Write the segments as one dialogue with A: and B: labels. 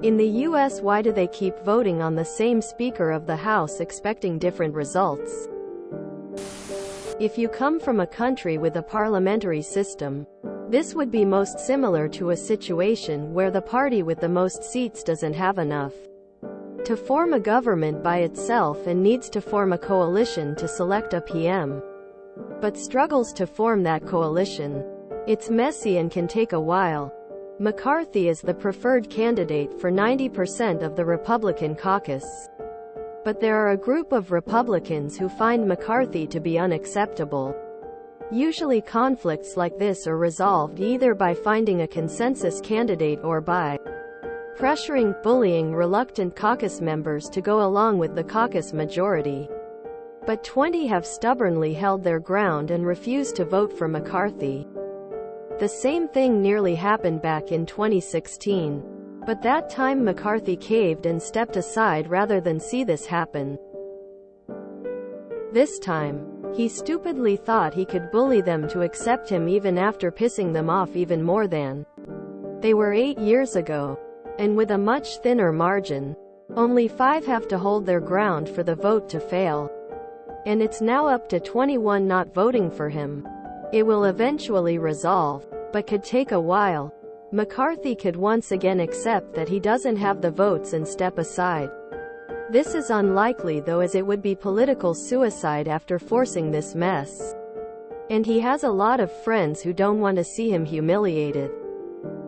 A: In the US, why do they keep voting on the same Speaker of the House expecting different results? If you come from a country with a parliamentary system, this would be most similar to a situation where the party with the most seats doesn't have enough to form a government by itself and needs to form a coalition to select a PM, but struggles to form that coalition. It's messy and can take a while. McCarthy is the preferred candidate for 90% of the Republican caucus. But there are a group of Republicans who find McCarthy to be unacceptable. Usually conflicts like this are resolved either by finding a consensus candidate or by pressuring, bullying reluctant caucus members to go along with the caucus majority. But 20 have stubbornly held their ground and refused to vote for McCarthy. The same thing nearly happened back in 2016. But that time McCarthy caved and stepped aside rather than see this happen. This time, he stupidly thought he could bully them to accept him even after pissing them off even more than they were 8 years ago. And with a much thinner margin, only 5 have to hold their ground for the vote to fail. And it's now up to 21 not voting for him. It will eventually resolve, but could take a while. McCarthy could once again accept that he doesn't have the votes and step aside. This is unlikely though, as it would be political suicide after forcing this mess. And he has a lot of friends who don't want to see him humiliated.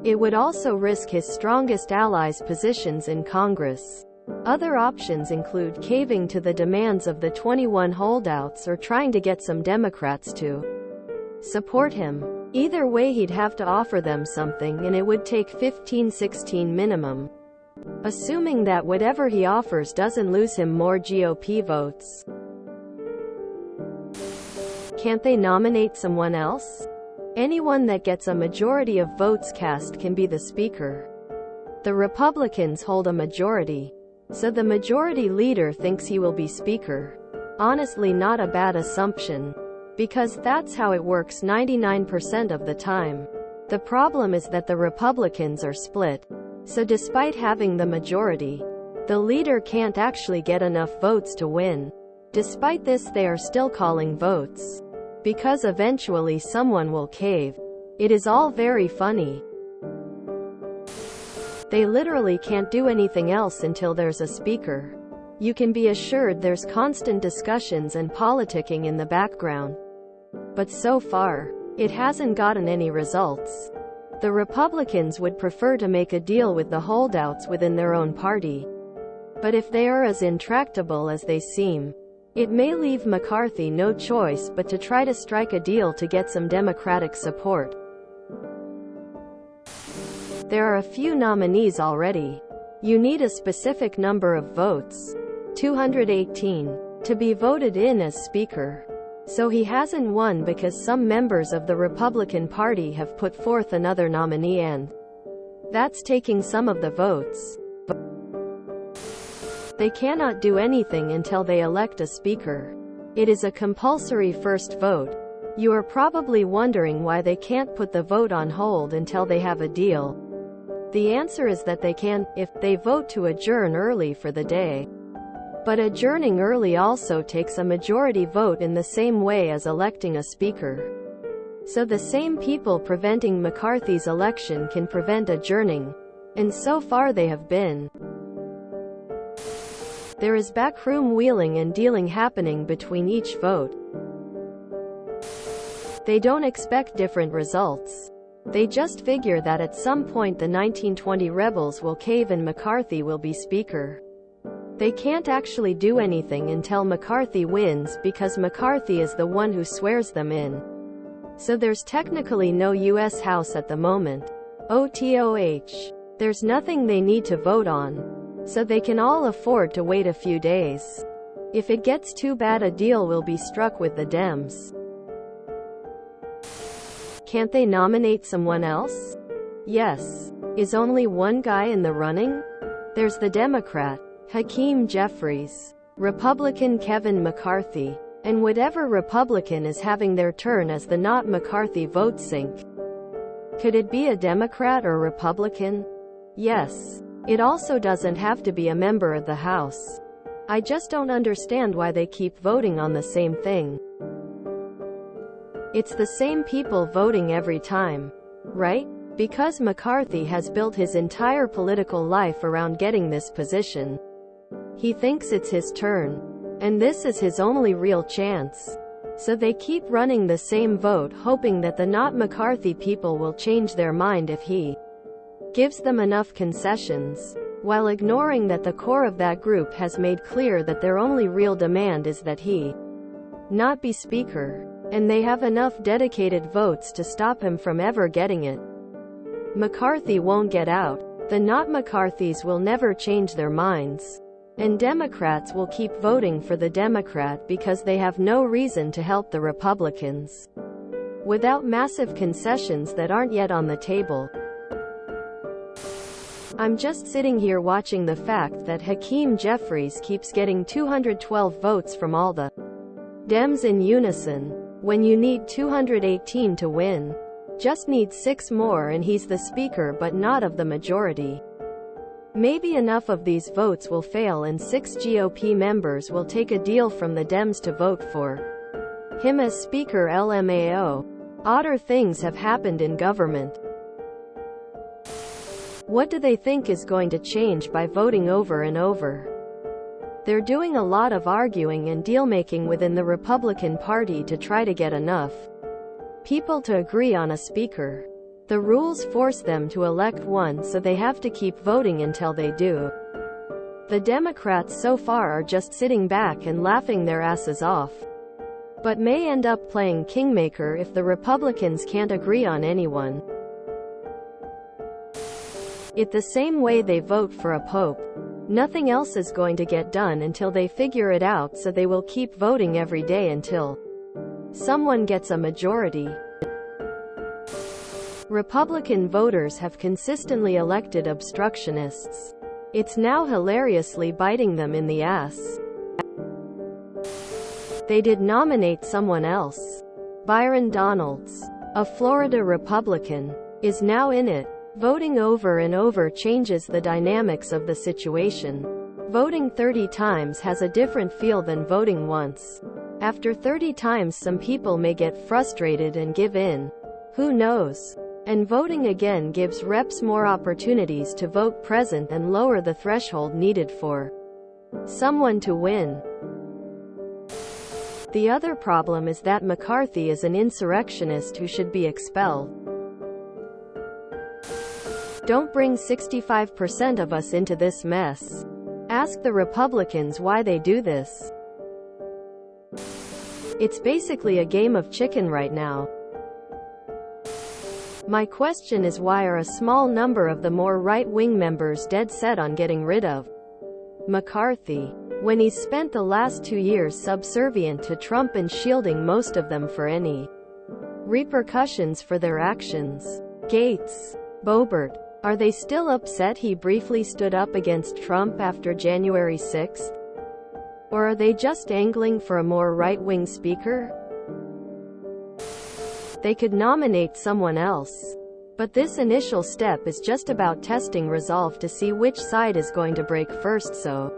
A: It would also risk his strongest allies' positions in Congress. Other options include caving to the demands of the 21 holdouts or trying to get some Democrats to support him. Either way, he'd have to offer them something, and it would take 15-16 minimum. Assuming that whatever he offers doesn't lose him more GOP votes. Can't they nominate someone else? Anyone that gets a majority of votes cast can be the Speaker. The Republicans hold a majority, so the majority leader thinks he will be Speaker. Honestly, not a bad assumption, because that's how it works 99% of the time. The problem is that the Republicans are split, so despite having the majority, the leader can't actually get enough votes to win. Despite this, they are still calling votes, because eventually someone will cave. It is all very funny. They literally can't do anything else until there's a Speaker. You can be assured there's constant discussions and politicking in the background. But so far, it hasn't gotten any results. The Republicans would prefer to make a deal with the holdouts within their own party. But if they are as intractable as they seem, it may leave McCarthy no choice but to try to strike a deal to get some Democratic support. There are a few nominees already. You need a specific number of votes, 218, to be voted in as Speaker. So he hasn't won because some members of the Republican Party have put forth another nominee, and that's taking some of the votes. They cannot do anything until they elect a Speaker. It is a compulsory first vote. You are probably wondering why they can't put the vote on hold until they have a deal. The answer is that they can, if they vote to adjourn early for the day. But adjourning early also takes a majority vote in the same way as electing a Speaker. So the same people preventing McCarthy's election can prevent adjourning. And so far they have been. There is backroom wheeling and dealing happening between each vote. They don't expect different results. They just figure that at some point the 1920 rebels will cave and McCarthy will be Speaker. They can't actually do anything until McCarthy wins because McCarthy is the one who swears them in. So there's technically no US House at the moment. OTOH. There's nothing they need to vote on. So they can all afford to wait a few days. If it gets too bad, a deal will be struck with the Dems. Can't they nominate someone else? Yes. Is only one guy in the running? There's the Democrat, Hakeem Jeffries, Republican Kevin McCarthy, and whatever Republican is having their turn as the not McCarthy vote sink. Could it be a Democrat or Republican? Yes. It also doesn't have to be a member of the House. I just don't understand why they keep voting on the same thing. It's the same people voting every time, right? Because McCarthy has built his entire political life around getting this position. He thinks it's his turn. And this is his only real chance. So they keep running the same vote, hoping that the not McCarthy people will change their mind if he gives them enough concessions, while ignoring that the core of that group has made clear that their only real demand is that he not be Speaker. And they have enough dedicated votes to stop him from ever getting it. McCarthy won't get out. The not McCarthys will never change their minds. And Democrats will keep voting for the Democrat because they have no reason to help the Republicans without massive concessions that aren't yet on the table. I'm just sitting here watching the fact that Hakeem Jeffries keeps getting 212 votes from all the Dems in unison, when you need 218 to win. Just needs 6 more and he's the Speaker, but not of the majority. Maybe enough of these votes will fail and 6 GOP members will take a deal from the Dems to vote for him as Speaker. LMAO. Odder things have happened in government. What do they think is going to change by voting over and over? They're doing a lot of arguing and deal-making within the Republican Party to try to get enough people to agree on a speaker. The rules force them to elect one, so they have to keep voting until they do. The Democrats so far are just sitting back and laughing their asses off, but may end up playing kingmaker if the Republicans can't agree on anyone. It's the same way they vote for a pope. Nothing else is going to get done until they figure it out, so they will keep voting every day until someone gets a majority. Republican voters have consistently elected obstructionists. It's now hilariously biting them in the ass. They did nominate someone else. Byron Donalds, a Florida Republican, is now in it. Voting over and over changes the dynamics of the situation. Voting 30 times has a different feel than voting once. After 30 times, some people may get frustrated and give in. Who knows? And voting again gives reps more opportunities to vote present and lower the threshold needed for someone to win. The other problem is that McCarthy is an insurrectionist who should be expelled. Don't bring 65% of us into this mess. Ask the Republicans why they do this. It's basically a game of chicken right now. My question is, why are a small number of the more right-wing members dead set on getting rid of McCarthy, when he's spent the last 2 years subservient to Trump and shielding most of them for any repercussions for their actions? Gates, Boebert, are they still upset he briefly stood up against Trump after January 6th? Or are they just angling for a more right-wing speaker? They could nominate someone else. But this initial step is just about testing resolve to see which side is going to break first. So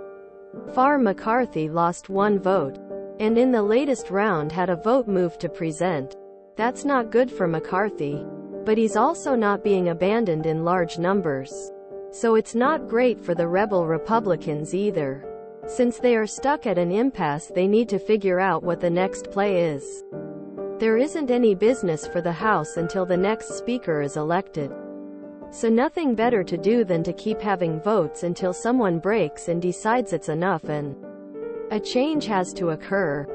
A: far McCarthy lost 1 vote, and in the latest round had a vote moved to present. That's not good for McCarthy. But he's also not being abandoned in large numbers. So it's not great for the rebel Republicans either. Since they are stuck at an impasse, they need to figure out what the next play is. There isn't any business for the House until the next speaker is elected. So nothing better to do than to keep having votes until someone breaks and decides it's enough, and a change has to occur.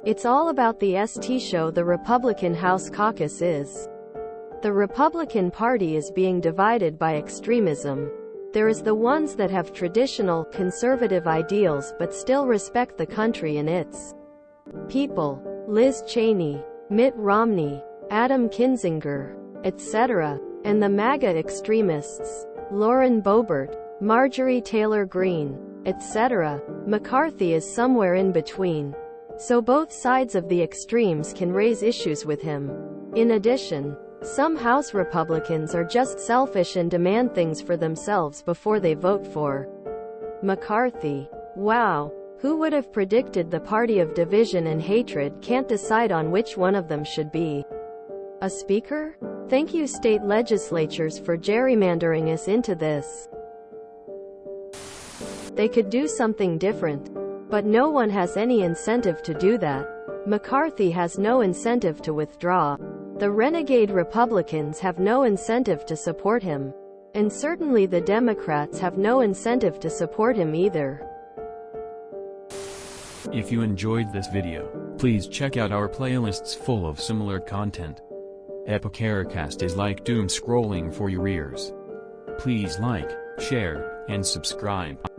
A: It's all about the ST show the Republican House caucus is. The Republican Party is being divided by extremism. There is the ones that have traditional, conservative ideals but still respect the country and its people. Liz Cheney, Mitt Romney, Adam Kinzinger, etc. And the MAGA extremists. Lauren Boebert, Marjorie Taylor Greene, etc. McCarthy is somewhere in between. So both sides of the extremes can raise issues with him. In addition, Some House Republicans are just selfish and demand things for themselves before they vote for McCarthy. Wow. Who would have predicted the party of division and hatred can't decide on which one of them should be a speaker? Thank you state legislatures for gerrymandering us into this. They could do something different. But no one has any incentive to do that. McCarthy has no incentive to withdraw. The renegade Republicans have no incentive to support him. And certainly the Democrats have no incentive to support him either.
B: If you enjoyed this video, please check out our playlists full of similar content. Epicaricast is like doom scrolling for your ears. Please like, share, and subscribe.